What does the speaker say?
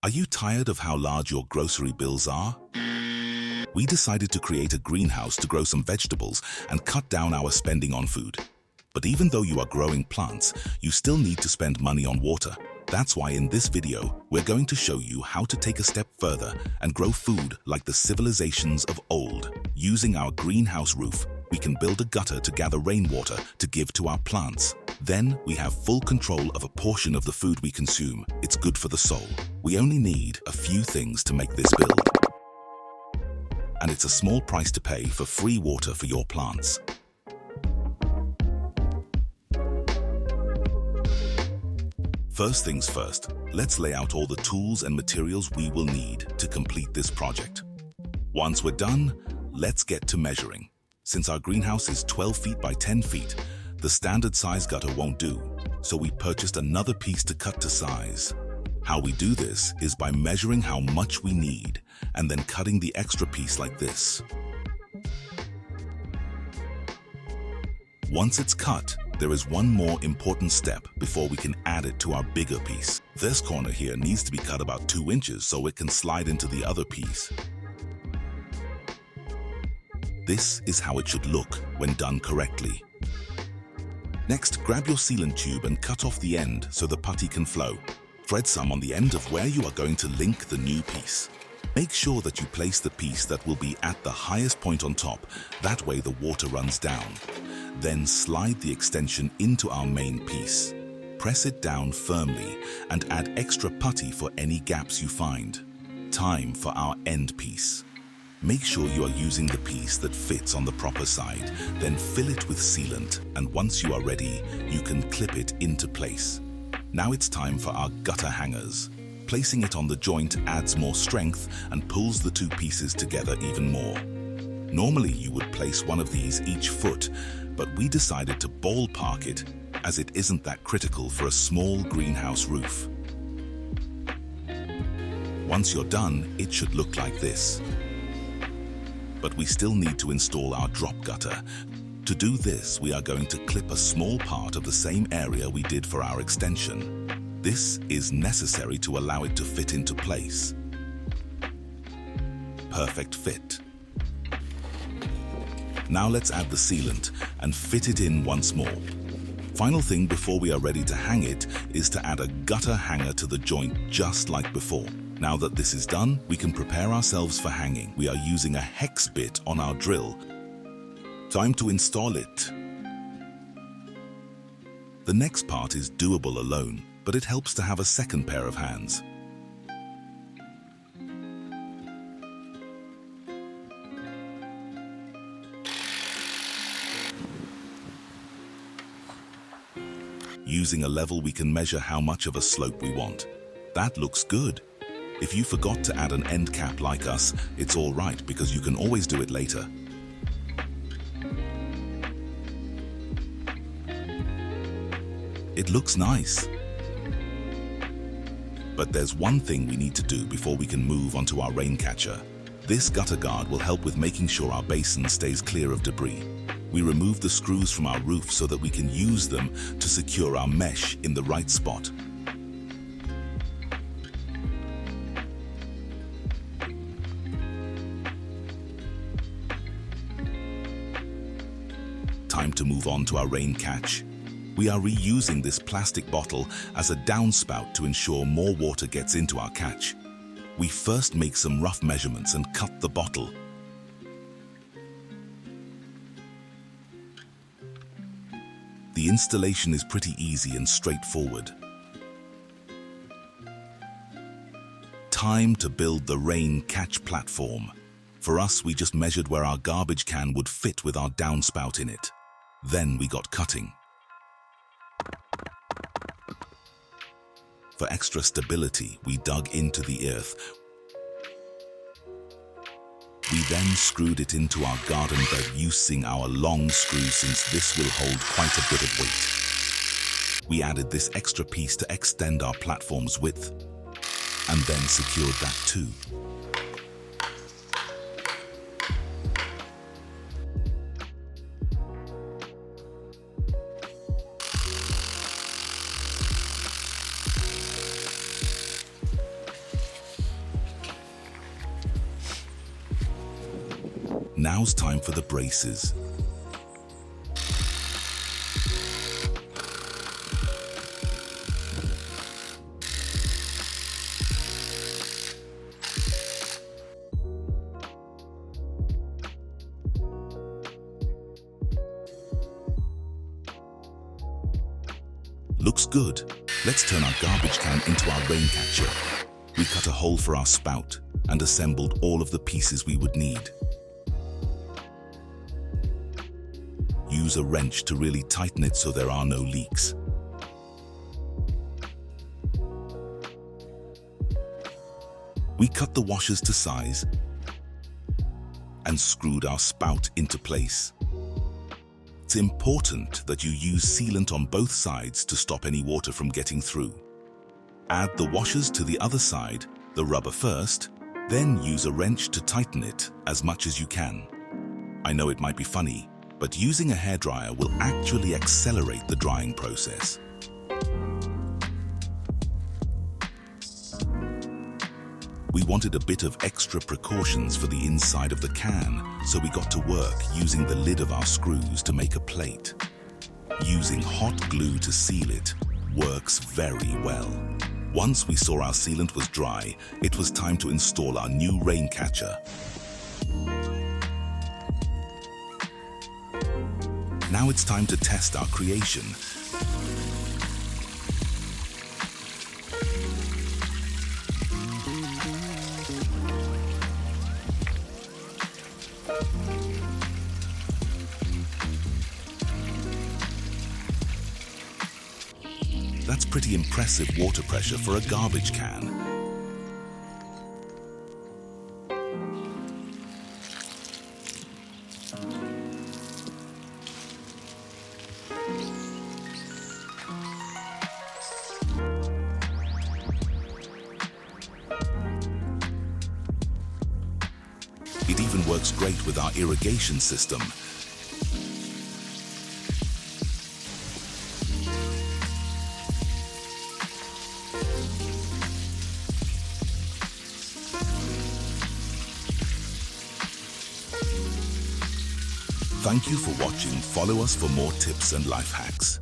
Are you tired of how large your grocery bills are? We decided to create a greenhouse to grow some vegetables and cut down our spending on food. But even though you are growing plants, you still need to spend money on water. That's why in this video, we're going to show you how to take a step further and grow food like the civilizations of old. Using our greenhouse roof, we can build a gutter to gather rainwater to give to our plants. Then we have full control of a portion of the food we consume. It's good for the soul. We only need a few things to make this build. And it's a small price to pay for free water for your plants. First things first, let's lay out all the tools and materials we will need to complete this project. Once we're done, let's get to measuring. Since our greenhouse is 12 feet by 10 feet, the standard size gutter won't do, so we purchased another piece to cut to size. How we do this is by measuring how much we need and then cutting the extra piece like this. Once it's cut, there is one more important step before we can add it to our bigger piece. This corner here needs to be cut about 2 inches so it can slide into the other piece. This is how it should look when done correctly. Next, grab your sealant tube and cut off the end so the putty can flow. Thread some on the end of where you are going to link the new piece. Make sure that you place the piece that will be at the highest point on top, that way the water runs down. Then slide the extension into our main piece. Press it down firmly and add extra putty for any gaps you find. Time for our end piece. Make sure you are using the piece that fits on the proper side, then fill it with sealant, and once you are ready, you can clip it into place. Now it's time for our gutter hangers. Placing it on the joint adds more strength and pulls the two pieces together even more. Normally you would place one of these each foot, but we decided to ballpark it as it isn't that critical for a small greenhouse roof. Once you're done, it should look like this. But we still need to install our drop gutter. To do this, we are going to clip a small part of the same area we did for our extension. This is necessary to allow it to fit into place. Perfect fit. Now let's add the sealant and fit it in once more. Final thing before we are ready to hang it is to add a gutter hanger to the joint just like before. Now that this is done, we can prepare ourselves for hanging. We are using a hex bit on our drill. Time to install it. The next part is doable alone, but it helps to have a second pair of hands. Using a level, we can measure how much of a slope we want. That looks good. If you forgot to add an end cap like us, it's all right because you can always do it later. It looks nice. But there's one thing we need to do before we can move onto our rain catcher. This gutter guard will help with making sure our basin stays clear of debris. We remove the screws from our roof so that we can use them to secure our mesh in the right spot. Time to move on to our rain catch. We are reusing this plastic bottle as a downspout to ensure more water gets into our catch. We first make some rough measurements and cut the bottle. The installation is pretty easy and straightforward. Time to build the rain catch platform. For us, we just measured where our garbage can would fit with our downspout in it. Then we got cutting. For extra stability, we dug into the earth. We then screwed it into our garden bed using our long screw, since this will hold quite a bit of weight. We added this extra piece to extend our platform's width, and then secured that too. Now's time for the braces. Looks good. Let's turn our garbage can into our rain catcher. We cut a hole for our spout and assembled all of the pieces we would need. Use a wrench to really tighten it so there are no leaks. We cut the washers to size and screwed our spout into place. It's important that you use sealant on both sides to stop any water from getting through. Add the washers to the other side, the rubber first, then use a wrench to tighten it as much as you can. I know it might be funny, but using a hairdryer will actually accelerate the drying process. We wanted a bit of extra precautions for the inside of the can, so we got to work using the lid of our screws to make a plate. Using hot glue to seal it works very well. Once we saw our sealant was dry, it was time to install our new rain catcher. Now it's time to test our creation. That's pretty impressive water pressure for a garbage can. It even works great with our irrigation system. Thank you for watching. Follow us for more tips and life hacks.